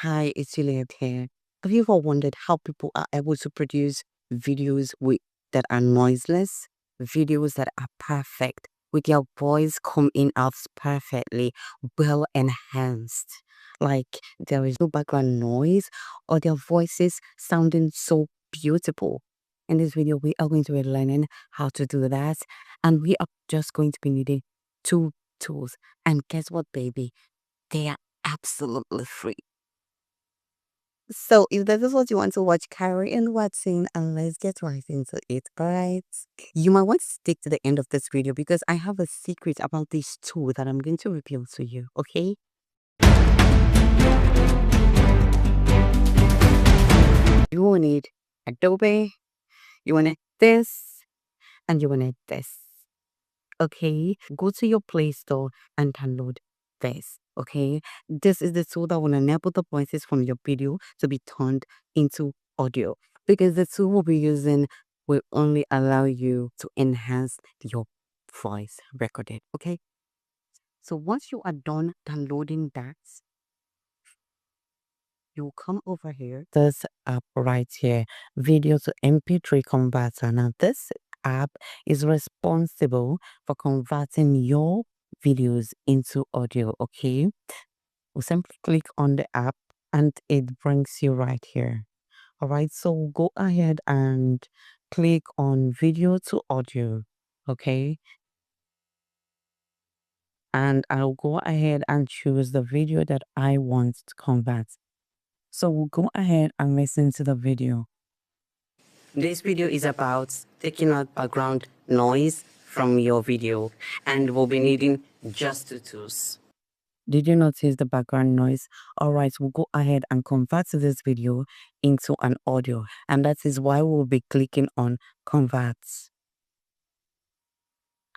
Hi, it's Juliet here. Have you ever wondered how people are able to produce videos that are noiseless, videos that are perfect, with their voice coming out perfectly, well enhanced? Like there is no background noise or their voices sounding so beautiful. In this video, we are going to be learning how to do that, and we are just going to be needing two tools. And guess what, baby? They are absolutely free. So if that is what you want to watch, carry on watching and let's get right into it, right? You might want to stick to the end of this video because I have a secret about this tool that I'm going to reveal to you, okay? You will need Adobe, you will need this, and you will need this. Okay, go to your Play Store and download this. Okay, this is the tool that will enable the voices from your video to be turned into audio, because the tool we'll be using will only allow you to enhance your voice recorded. Okay, so once you are done downloading that, you come over here, this app right here, video to MP3 converter. Now this app is responsible for converting your videos into audio. Okay, we simply click on the app and it brings you right here. All right, so go ahead and click on video to audio. Okay, and I'll go ahead and choose the video that I want to convert. So we'll go ahead and listen to the video. This video is about taking out background noise from your video, and we'll be needing just two tools. Did you notice the background noise? Alright, we'll go ahead and convert this video into an audio, and that is why we'll be clicking on convert.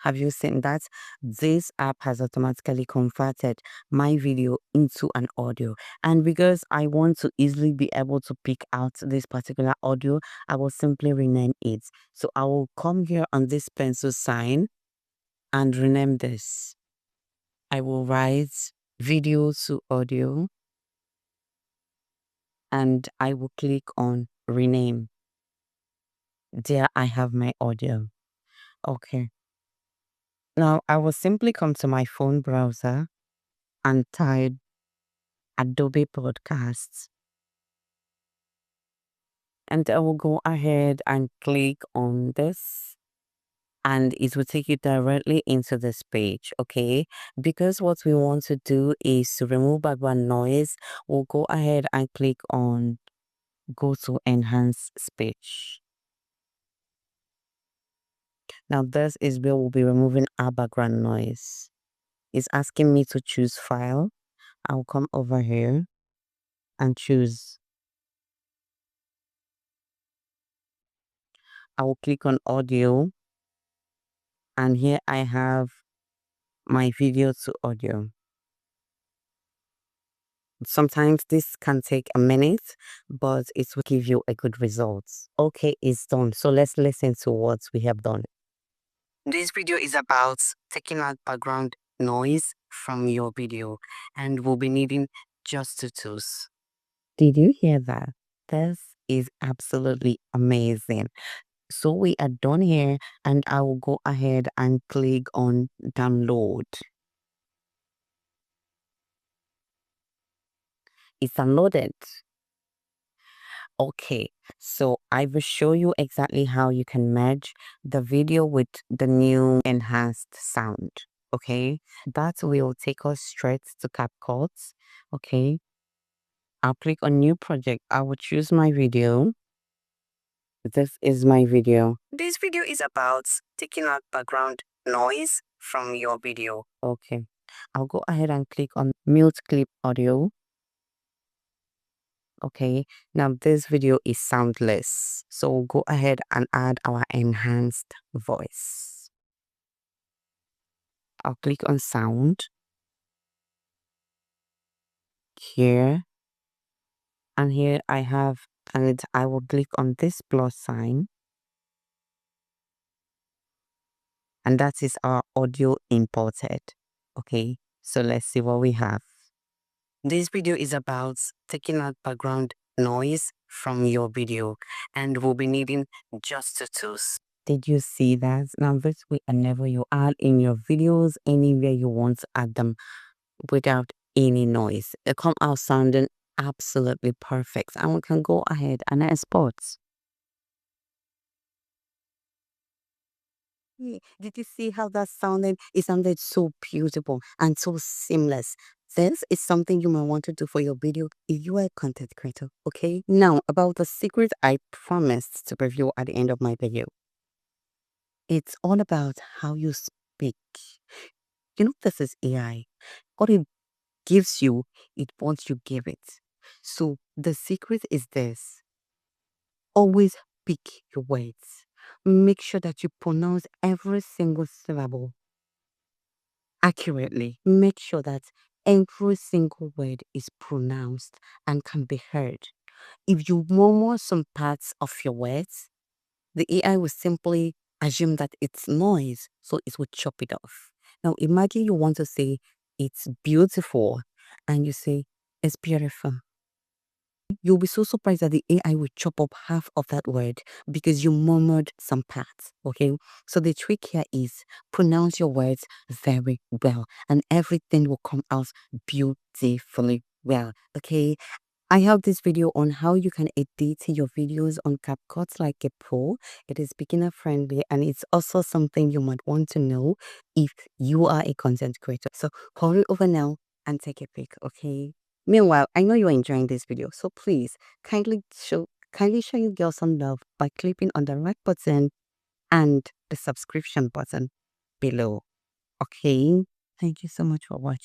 Have you seen that? This app has automatically converted my video into an audio. And because I want to easily be able to pick out this particular audio, I will simply rename it. So I will come here on this pencil sign and rename this. I will write video to audio and I will click on rename. There I have my audio. Okay. Now I will simply come to my phone browser and type Adobe Podcasts. And I will go ahead and click on this and it will take you directly into this page, okay? Because what we want to do is to remove background noise, we'll go ahead and click on go to enhance speech. Now this is where we'll be removing our background noise. It's asking me to choose file. I'll come over here and choose. I will click on audio and here I have my video to audio. Sometimes this can take a minute, but it will give you a good result. Okay, it's done. So let's listen to what we have done. This video is about taking out background noise from your video, and we'll be needing just two tools. Did you hear that? This is absolutely amazing. So we are done here and I will go ahead and click on download. It's downloaded. Okay, so I will show you exactly how you can merge the video with the new enhanced sound. Okay, that will take us straight to CapCut. Okay, I'll click on new project. I will choose my video. This is my video. This video is about taking out background noise from your video. Okay, I'll go ahead and click on mute clip audio. Okay, now this video is soundless, so we'll go ahead and add our enhanced voice. I'll click on sound here, and here I have, and I will click on this plus sign, and that is our audio imported. Okay, so let's see what we have. This video is about taking out background noise from your video, and we'll be needing just the tools. Did you see that? Now this way, whenever you add in your videos, anywhere you want to add them without any noise, it come out sounding absolutely perfect, and we can go ahead and export. Did you see how that sounded? It sounded so beautiful and so seamless. This is something you might want to do for your video if you are a content creator, okay? Now, about the secret I promised to review at the end of my video. It's all about how you speak. You know, this is AI. What it gives you, it wants you give it. So the secret is this. Always pick your words. Make sure that you pronounce every single syllable accurately. Make sure that every single word is pronounced and can be heard. If you murmur some parts of your words, the AI will simply assume that it's noise, so it will chop it off. Now, imagine you want to say it's beautiful and you say it's beautiful. You'll be so surprised that the AI will chop up half of that word because you murmured some parts. Okay. So the trick here is pronounce your words very well and everything will come out beautifully well. Okay. I have this video on how you can edit your videos on CapCut like a pro. It is beginner friendly and it's also something you might want to know if you are a content creator. So hurry over now and take a pic, okay? Meanwhile, I know you're enjoying this video, so please kindly show your girl some love by clicking on the like button and the subscription button below. Okay? Thank you so much for watching.